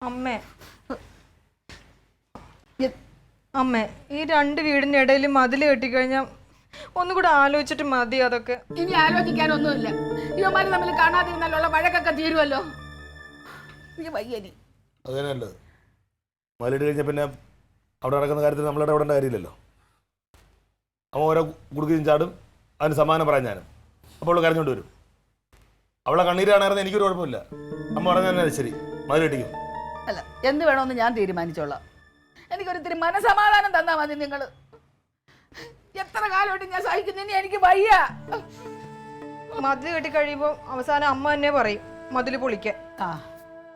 അമ്മേ അമ്മേ ഈ രണ്ട് വീടിന്റെ ഇടയിൽ മതിൽ കെട്ടിക്കഴിഞ്ഞാൽ ഒന്നുകൂടെ ആലോചിച്ചിട്ട് മതി അതൊക്കെ. ഇനി ആലോചിക്കാനൊന്നുമില്ല. ഇവന്മാര് തമ്മിൽ കാണാതിരുന്നാലുള്ള വഴക്കൊക്കെ തീരുമല്ലോ. അതന്നെയല്ലോ മതിലിട്ട് കഴിഞ്ഞാൽ പിന്നെ അവിടെ നടക്കുന്ന കാര്യത്തിൽ നമ്മളിവിടെ വിടേണ്ട കാര്യമില്ലല്ലോ. അവൻ ഓരോ കുടുക്കിയും ചാടും, അതിന് സമ്മാനം പറയാൻ ഞാനും. അപ്പോൾ അവൾ കരഞ്ഞുകൊണ്ട് വരും. അവളെ കണ്ണീര് കാണാറുണ്ട്, എനിക്കൊരു കുഴപ്പമില്ല. അമ്മ പറഞ്ഞ തന്നെ ശരി, മതിലിട്ടിക്കും. അല്ല, എന്ത് വേണമെന്ന് ഞാൻ തീരുമാനിച്ചോളാം. എനിക്കൊരിത്തിരി മനസമാധാനം തന്നാ മതി നിങ്ങൾ. എത്ര കാലമായിട്ട് ഞാൻ സഹിക്കുന്നതിന് എനിക്ക് വയ്യ. മതിൽ കെട്ടി കഴിയുമ്പോ അവസാനം അമ്മ തന്നെ പറയും മതിൽ പൊളിക്കാൻ.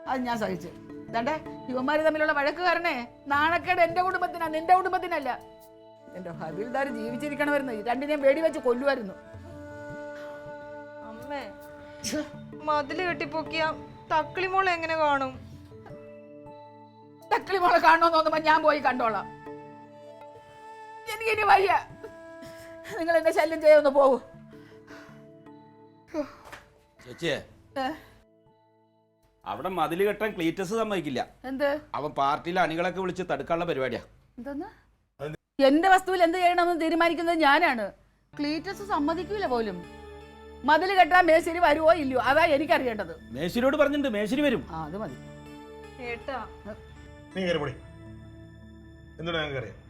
അത് ഞാൻ സഹിച്ചു. ഇതാണ്ടേ യുവന്മാര് തമ്മിലുള്ള വഴക്ക് കാരണേ നാണക്കേട് എന്റെ കുടുംബത്തിനാ, നിന്റെ കുടുംബത്തിനല്ല. എന്റെ ഹബീൽദാർ ജീവിച്ചിരിക്കണമായിരുന്നു, രണ്ടിനെയും വെടി വെച്ച് കൊല്ലുമായിരുന്നു. അമ്മേ മതില് കെട്ടിപ്പൊക്കിയ തക്കിളിമോൾ എങ്ങനെ കാണും? തക്കിളിമോളെ കാണണമെന്ന് തോന്നുമ്പോ ഞാൻ പോയി കണ്ടോളാം. എനിക്കിനി വയ്യ. നിങ്ങൾ എന്നെ ശല്യം ചെയ്യാന്ന് പോകൂ. ചേച്ചിയെ അവിടെ മതില് കെട്ടാൻ ക്ലീറ്റസ് സമ്മതിക്കില്ല. എന്ത്? അവൻ പാർട്ടിയിലെ അണികളൊക്കെ വിളിച്ച് തടുക്കാനുള്ള പരിപാടിയാ. എന്താ? എന്റെ വസ്തുവിൽ എന്ത് ചെയ്യണമെന്ന് തീരുമാനിക്കുന്നത് ഞാനാണ്. ക്ലീറ്റസ് സമ്മതിക്കൂല പോലും. മതില് കെട്ടാൻ മേശിരി വരുവോ ഇല്ലയോ അതാ എനിക്കറിയേണ്ടത്. മേശിരിയോട് പറഞ്ഞിട്ടുണ്ട്, മേശിരി വരും. അത് മതി. ഏട്ടാ നീ കയറി പൊടി. എന്തുകൊണ്ട് ഞങ്ങൾക്ക് അറിയാം.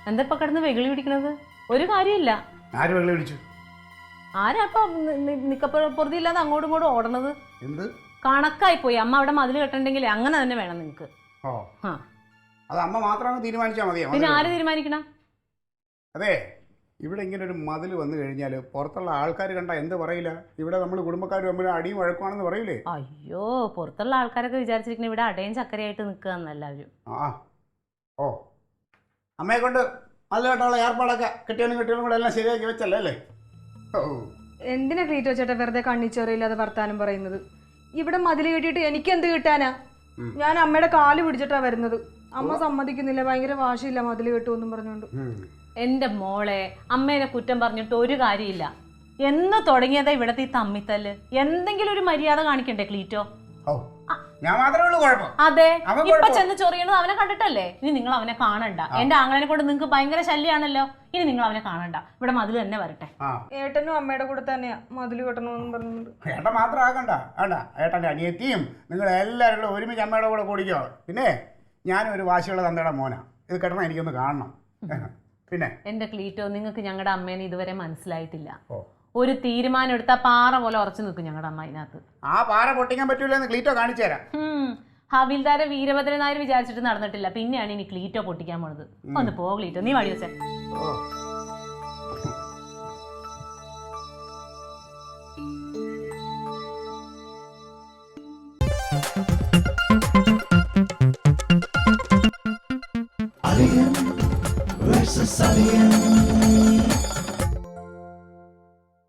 എന്താ ഇപ്പൊ കിടന്ന് വെകിളി പിടിക്കണത്? ഒരു കാര്യമില്ല. ആര് വെള്ളം പിടിച്ചു? ആരാ ഇപ്പൊ നിക്കപ്പുറത്തില്ലാതെ അങ്ങോട്ടും ഇങ്ങോട്ടും ഓടണത്? എന്ത് കണക്കായി പോയി. അമ്മ അവിടെ മതിൽ കെട്ടണ്ടെങ്കിൽ അങ്ങനെ തന്നെ വേണം നിങ്ങക്ക്. ഓ അത് അമ്മ മാത്രമാണ് തീരുമാനിച്ചാൽ മതിയോ? പിന്നെ ആര് തീരുമാനിക്കണം? അതെ, ഇവിടെ ഇങ്ങനെ ഒരു മതിൽ വന്നു കഴിഞ്ഞാൽ പുറത്തുള്ള ആൾക്കാർ കണ്ടാ എന്ത് പറയില്ല? ഇവിടെ നമ്മൾ കുടുംബക്കാർ തമ്മിൽ അടിയും വഴക്കുവാണെന്ന് പറയൂലേ? അയ്യോ, പുറത്തുള്ള ആൾക്കാരൊക്കെ വിചാരിച്ചിരിക്കുന്ന ഇവിടെ അടയും ചക്കരയായിട്ട് നിൽക്കുക എല്ലാവരും. ഓ അമ്മയെ കൊണ്ട് മതിൽ കെട്ടാനുള്ള ഏർപ്പാടൊക്കെ കെട്ടിയവനും കെട്ടിയവനും കൂടെ എല്ലാം ശരിയാക്കി വെച്ചല്ലേ അല്ലേ? എന്തിനാ ക്ലീറ്റോ ചേട്ടാ വെറുതെ കണ്ണിച്ചോറിയില്ലാതെ വർത്താനം പറയുന്നത്? ഇവിടെ മതിൽ കെട്ടിയിട്ട് എനിക്ക് എന്ത് കിട്ടാനാ? ഞാൻ അമ്മയുടെ കാല് പിടിച്ചിട്ടാ വരുന്നത്. അമ്മ സമ്മതിക്കുന്നില്ല, ഭയങ്കര വാശിയില്ല മതിൽ കെട്ടുമെന്നും പറഞ്ഞോണ്ട്. എന്റെ മോളെ, അമ്മേനെ കുറ്റം പറഞ്ഞിട്ട് ഒരു കാര്യമില്ല. എന്ന് തുടങ്ങിയതാ ഇവിടത്തെ ഈ തമ്മിത്തല്ല്. എന്തെങ്കിലും ഒരു മര്യാദ കാണിക്കണ്ടേ ക്ലീറ്റോ? ഞാൻ മാത്രമേ ഉള്ളൂ കുഴപ്പം. അതെ, ഇപ്പൊ ചെന്ന് ചൊറിയണത് അവനെ കണ്ടിട്ടല്ലേ? ഇനി നിങ്ങൾ അവനെ കാണണ്ട. എന്റെ ആങ്ങളനെ കൊണ്ട് നിങ്ങൾക്ക് ഭയങ്കര ശല്യാണല്ലോ. ഇനി നിങ്ങൾ അവനെ കാണണ്ട, ഇവിടെ മതിൽ തന്നെ വരട്ടെ. ഏട്ടനും അമ്മയുടെ കൂടെ തന്നെയാ മതിൽ കെട്ടണമെന്നും പറഞ്ഞുകൊണ്ട്. ഏട്ടൻ മാത്രം ആക്കണ്ട, വേണ്ട. ഏട്ടൻ്റെ അനിയത്തിയും നിങ്ങൾ എല്ലാവരും ഒരുമിച്ച് അമ്മയുടെ കൂടെ കൂടിക്കോ. പിന്നെ ഞാനും ഒരു വാശിയുള്ള തന്തയുടെ മോനാ. ഇത് കെട്ടണം, എനിക്കൊന്ന് കാണണം. പിന്നെ എന്റെ ക്ലീറ്റോ, നിങ്ങൾക്ക് ഞങ്ങളുടെ അമ്മേനെ ഇതുവരെ മനസ്സിലായിട്ടില്ല. ഒരു തീരുമാനം എടുത്താൽ പാറ പോലെ ഉറച്ചു നിൽക്കും ഞങ്ങളുടെ അമ്മ അതിനകത്ത്. ആ പാറ പൊട്ടിക്കാൻ പറ്റൂലെന്ന് ക്ലീറ്റോ കാണിച്ചു തരാം. ഹവിൽദാരെ വീരഭദ്രൻ നായർ വിചാരിച്ചിട്ട് നടന്നിട്ടില്ല, പിന്നെയാണ് ഇനി ക്ലീറ്റോ പൊട്ടിക്കാൻ പോണത്. ഒന്ന് പോ ക്ലീറ്റോ, നീ വഴി വെച്ചേ. Alien versus Alien.